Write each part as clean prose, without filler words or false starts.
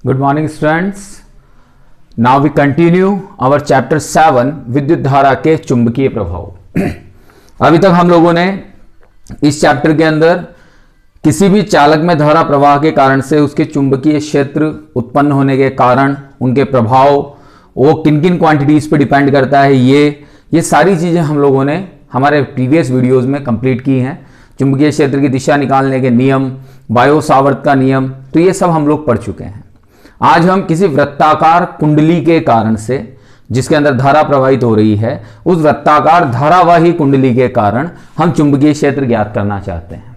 Good morning students. Now we continue our chapter 7 विद्युत धारा के चुंबकीय प्रभाव। अभी तक हम लोगों ने इस चैप्टर के अंदर किसी भी चालक में धारा प्रवाह के कारण से उसके चुंबकीय क्षेत्र उत्पन्न होने के कारण, उनके प्रभाव, वो किन किन क्वांटिटीज पे डिपेंड करता है, ये सारी चीजें हम लोगों ने हमारे प्रीवियस वीडियोस में कंप्लीट की हैं। चुंबकीय क्षेत्र की दिशा निकालने के नियम, बायो सावर्त का नियम, तो ये सब हम लोग पढ़ चुके हैं। आज हम किसी वृत्ताकार कुंडली के कारण से, जिसके अंदर धारा प्रवाहित हो रही है, उस वृत्ताकार धारावाही कुंडली के कारण हम चुंबकीय क्षेत्र ज्ञात करना चाहते हैं।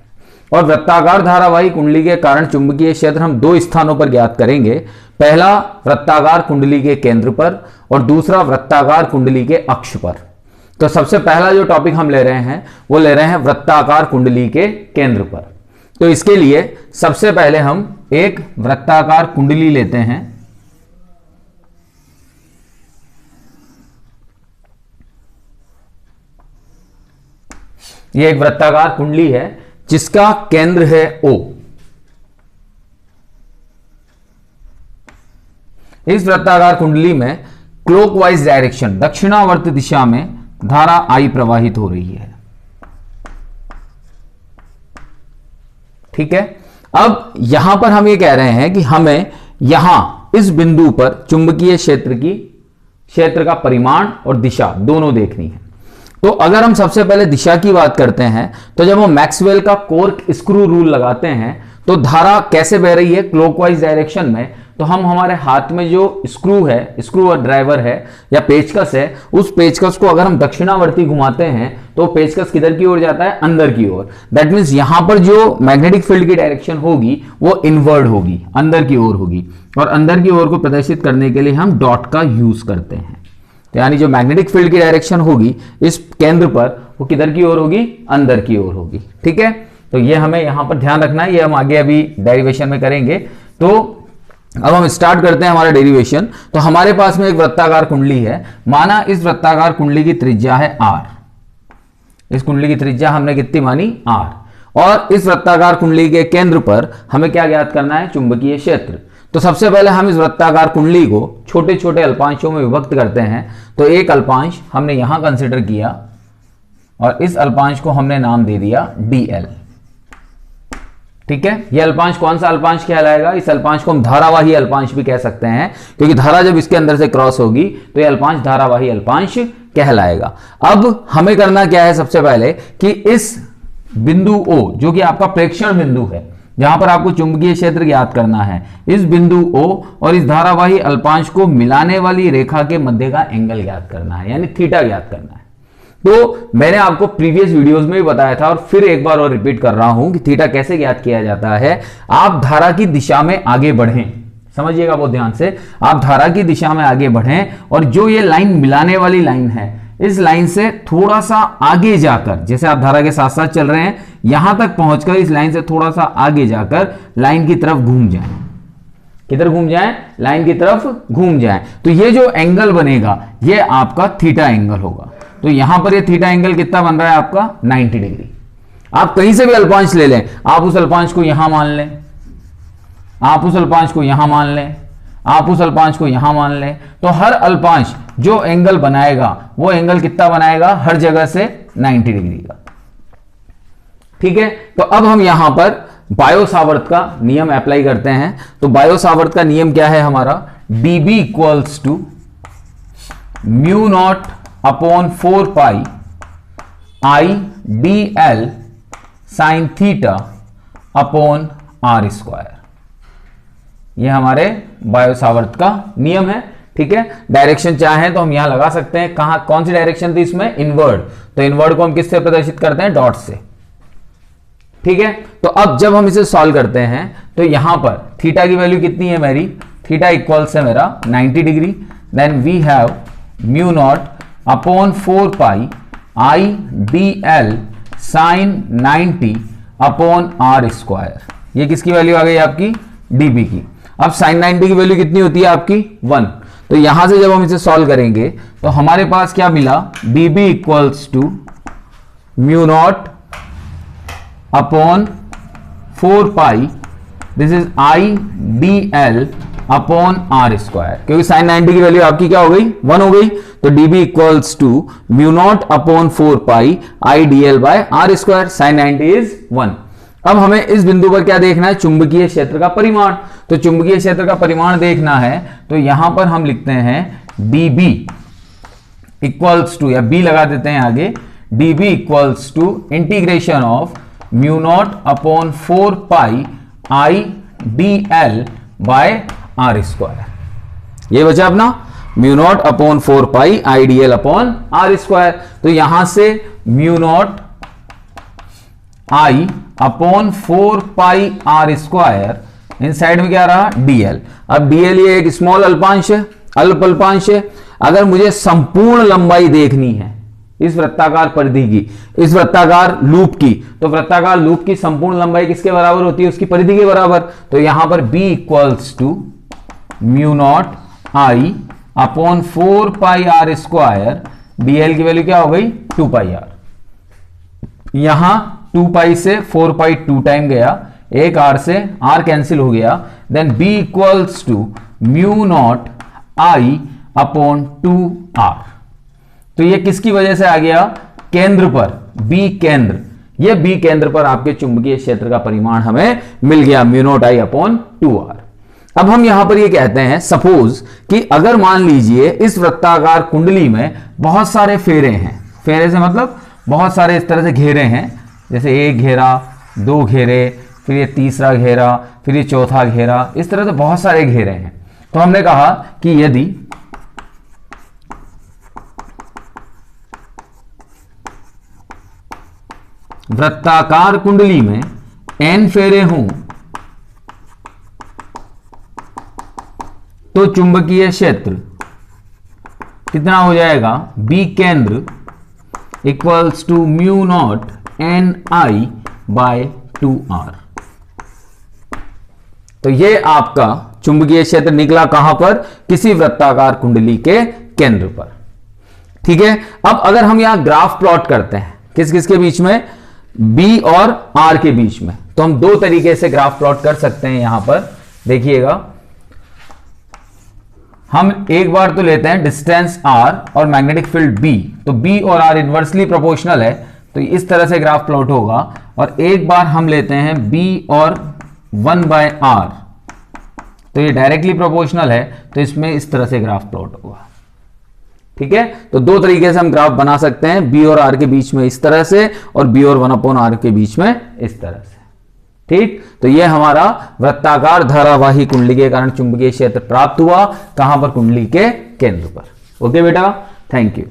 और वृत्ताकार धारावाही कुंडली के कारण चुंबकीय क्षेत्र हम दो स्थानों पर ज्ञात करेंगे। पहला वृत्ताकार कुंडली के केंद्र पर और दूसरा वृत्ताकार कुंडली के अक्ष पर। तो सबसे पहला जो टॉपिक हम ले रहे हैं वो ले रहे हैं वृत्ताकार कुंडली के केंद्र पर। तो इसके लिए सबसे पहले हम एक वृत्ताकार कुंडली लेते हैं। यह एक वृत्ताकार कुंडली है जिसका केंद्र है O। इस वृत्ताकार कुंडली में क्लॉकवाइज डायरेक्शन, दक्षिणावर्त दिशा में धारा I प्रवाहित हो रही है। ठीक है। अब यहां पर हम ये कह रहे हैं कि हमें यहां इस बिंदु पर चुंबकीय क्षेत्र का परिमाण और दिशा दोनों देखनी है। तो अगर हम सबसे पहले दिशा की बात करते हैं तो जब हम मैक्सवेल का कोर्क स्क्रू रूल लगाते हैं तो धारा कैसे बह रही है क्लॉकवाइज डायरेक्शन में, तो हम हमारे हाथ में जो स्क्रू और ड्राइवर है या पेचकस है, उस पेचकस को अगर हम दक्षिणावर्ती घुमाते हैं तो पेचकस किधर की ओर जाता है, अंदर की ओर। दैट मीन्स यहां पर जो मैग्नेटिक फील्ड की डायरेक्शन होगी वो इनवर्ड होगी, अंदर की ओर होगी। और अंदर की ओर को प्रदर्शित करने के लिए हम डॉट का यूज करते हैं। तो यानी जो मैग्नेटिक फील्ड की डायरेक्शन होगी इस केंद्र पर, वो किधर की ओर होगी, अंदर की ओर होगी। ठीक है। तो ये हमें यहां पर ध्यान रखना है, ये हम आगे अभी डेरिवेशन में करेंगे। तो अब हम स्टार्ट करते हैं हमारा डेरिवेशन। तो हमारे पास में एक वृत्ताकार कुंडली है। माना इस वृत्ताकार कुंडली की त्रिज्या है r। इस कुंडली की त्रिज्या हमने कितनी मानी, r। और इस वृत्ताकार कुंडली के केंद्र पर हमें क्या ज्ञात करना है, चुंबकीय क्षेत्र। तो सबसे पहले हम इस वृत्ताकार कुंडली को छोटे छोटे अल्पांशों में विभक्त करते हैं। तो एक अल्पांश हमने यहां कंसिडर किया और इस अल्पांश को हमने नाम दे दिया dl। ठीक है। यह अल्पांश कौन सा अल्पांश कहलाएगा, इस अल्पांश को हम धारावाही अल्पांश भी कह सकते हैं, क्योंकि धारा जब इसके अंदर से क्रॉस होगी तो यह अल्पांश धारावाही अल्पांश कहलाएगा। अब हमें करना क्या है, सबसे पहले कि इस बिंदु O, जो कि आपका प्रेक्षण बिंदु है, जहां पर आपको चुंबकीय क्षेत्र ज्ञात करना है, इस बिंदु O और इस धारावाही अल्पांश को मिलाने वाली रेखा के मध्य का एंगल ज्ञात करना है, यानी थीटा ज्ञात करना है। तो मैंने आपको प्रीवियस वीडियोस में भी बताया था और फिर एक बार और रिपीट कर रहा हूं कि थीटा कैसे ज्ञात किया जाता है। आप धारा की दिशा में आगे बढ़ें, समझिएगा बहुत ध्यान से, आप धारा की दिशा में आगे बढ़ें और जो ये लाइन मिलाने वाली लाइन है, इस लाइन से थोड़ा सा आगे जाकर, जैसे आप धारा के साथ साथ चल रहे हैं, यहां तक पहुंचकर इस लाइन से थोड़ा सा आगे जाकर लाइन की तरफ घूम जाएं। किधर घूम जाएं, लाइन की तरफ घूम जाएं। तो ये जो एंगल बनेगा ये आपका थीटा एंगल होगा। तो यहां पर ये थीटा एंगल कितना बन रहा है आपका, 90 डिग्री। आप कहीं से भी अल्पांश ले लें, आप उस अल्पांश को यहां मान लें, आप उस अल्पांश को यहां मान लें, आप उस अल्पांश को यहां मान लें, तो हर अल्पांश जो एंगल बनाएगा वो एंगल कितना बनाएगा, हर जगह से 90 डिग्री का। ठीक है। तो अब हम यहां पर बायो सावर्त का नियम अप्लाई करते हैं। तो बायो सावर्त का नियम क्या है हमारा, dB equals to mu not upon 4 pi I dl sine theta upon r square. यह हमारे बायो सावर्त का नियम है। ठीक है। डायरेक्शन चाहे तो हम यहां लगा सकते हैं, कहां, कौन सी डायरेक्शन थी इसमें, इनवर्ड। तो इनवर्ड को हम किससे प्रदर्शित करते हैं, डॉट से। ठीक है। तो अब जब हम इसे सॉल्व करते हैं तो यहां पर थीटा की वैल्यू कितनी है मेरी, थीटा इक्वल्स है मेरा 90 degree. Then we have mu not upon 4 pi I dl sine 90 upon r square. ये किसकी वैल्यू आ गई आपकी, dB की। अब साइन 90 की वैल्यू कितनी होती है आपकी, 1। तो यहां से जब हम इसे सॉल्व करेंगे तो हमारे पास क्या मिला, dB equals to mu not upon 4 pi, this is I dl upon r square, क्योंकि साइन 90 की वैल्यू आपकी क्या हो गई 1 हो गई, तो dB equals to mu not upon 4 pi I D L by r square, sine 90 is 1। अब हमें इस बिंदु पर क्या देखना है, चुंबकीय क्षेत्र का परिमाण। तो चुंबकीय क्षेत्र का परिमाण देखना है तो यहां पर हम लिखते हैं dB इक्वल्स टू, या B लगा देते हैं आगे, dB equals to integration of mu not upon 4 pi I D L by r square. ये बचा अपना mu not upon 4 pi I D L upon r square. तो यहां से mu not I upon 4 pi r square, inside में क्या रहा dl। अब dl ये एक स्मॉल अल्पांश है, अल्प अल्पांश है। अगर मुझे संपूर्ण लंबाई देखनी है इस वृत्ताकार परिधि की, इस वृत्ताकार लूप की, तो वृत्ताकार लूप की संपूर्ण लंबाई किसके बराबर होती है, उसकी परिधि के बराबर। तो यहां पर b equals to mu not I upon 4 pi r square, dl की वैल्यू क्या हो गई 2 पाई आर। यहां 2 पाई से 4 पाई 2 टाइम गया, एक आर से आर कैंसिल हो गया, then b equals to mu not I upon 2 r. तो ये किसकी वजह से आ गया, केंद्र पर, B केंद्र, ये B केंद्र पर आपके चुंबकीय क्षेत्र का परिमाण हमें मिल गया mu not I upon 2r। अब हम यहां पर ये कहते हैं, सपोज कि अगर मान लीजिए इस वृत्ताकार कुंडली में बहुत सारे फेरे हैं, फेरे से मतलब बहुत सारे इस तरह से घेरे हैं, जैसे एक घेरा, 2 घेरे, फिर ये तीसरा घेरा, फिर ये चौथा घेरा, इस तरह से बहुत सारे घेरे हैं। तो हमने कहा कि यदि वृत्ताकार कुंडली में n फेरे हों तो चुंबकीय क्षेत्र कितना हो जाएगा, B केंद्र equals to mu not N I by 2r। तो ये आपका चुंबकीय क्षेत्र निकला कहां पर, किसी वृत्ताकार कुंडली के केंद्र पर। ठीक है, अब अगर हम यहां ग्राफ प्लॉट करते हैं किस किस के बीच में, B और R के बीच में, तो हम 2 तरीके से ग्राफ प्लॉट कर सकते हैं। यहां पर देखिएगा, हम एक बार तो लेते हैं डिस्टेंस R और मैग्नेटिक फील्ड B, तो B और R इनवर्सली प्रोपोर्शनल है, तो इस तरह से ग्राफ प्लॉट होगा। और एक बार हम लेते हैं B और 1/r, तो ये डायरेक्टली प्रोपोर्शनल है, तो इसमें इस तरह से ग्राफ प्लॉट होगा। ठीक है, तो 2 तरीके से हम ग्राफ बना सकते हैं, B और R के बीच में इस तरह से, और B और 1/r के बीच में इस तरह से। ठीक, तो यह हमारा वृत्ताकार धारावाही कुंडली के कारण चुंबकीय क्षेत्र प्राप्त हुआ, कहां पर, कुंडली के केंद्र पर। ओके बेटा, थैंक यू।